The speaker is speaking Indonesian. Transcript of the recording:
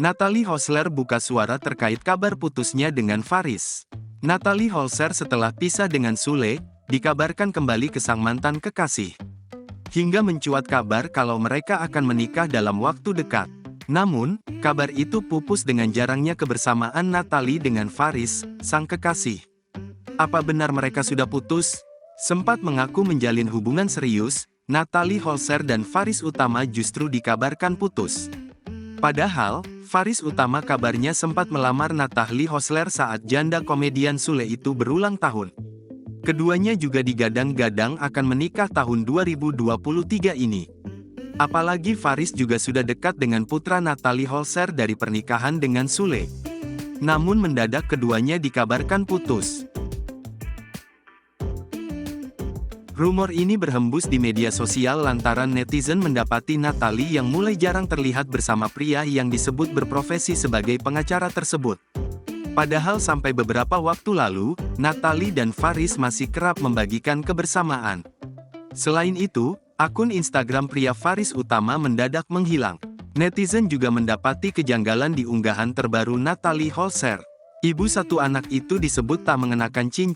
Natalie Holzer buka suara terkait kabar putusnya dengan Faris. Natalie Holzer setelah pisah dengan Sule, dikabarkan kembali ke sang mantan kekasih. Hingga mencuat kabar kalau mereka akan menikah dalam waktu dekat. Namun, kabar itu pupus dengan jarangnya kebersamaan Natalie dengan Faris, sang kekasih. Apa benar mereka sudah putus? Sempat mengaku menjalin hubungan serius, Natalie Holzer dan Faris Utama justru dikabarkan putus. Padahal, Faris Utama kabarnya sempat melamar Natalie Holzer saat janda komedian Sule itu berulang tahun. Keduanya juga digadang-gadang akan menikah tahun 2023 ini. Apalagi Faris juga sudah dekat dengan putra Natalie Holzer dari pernikahan dengan Sule. Namun mendadak keduanya dikabarkan putus. Rumor ini berhembus di media sosial lantaran netizen mendapati Natalie yang mulai jarang terlihat bersama pria yang disebut berprofesi sebagai pengacara tersebut. Padahal sampai beberapa waktu lalu, Natalie dan Faris masih kerap membagikan kebersamaan. Selain itu, akun Instagram pria Faris Utama mendadak menghilang. Netizen juga mendapati kejanggalan di unggahan terbaru Natalie Holzer. Ibu satu anak itu disebut tak mengenakan cincin.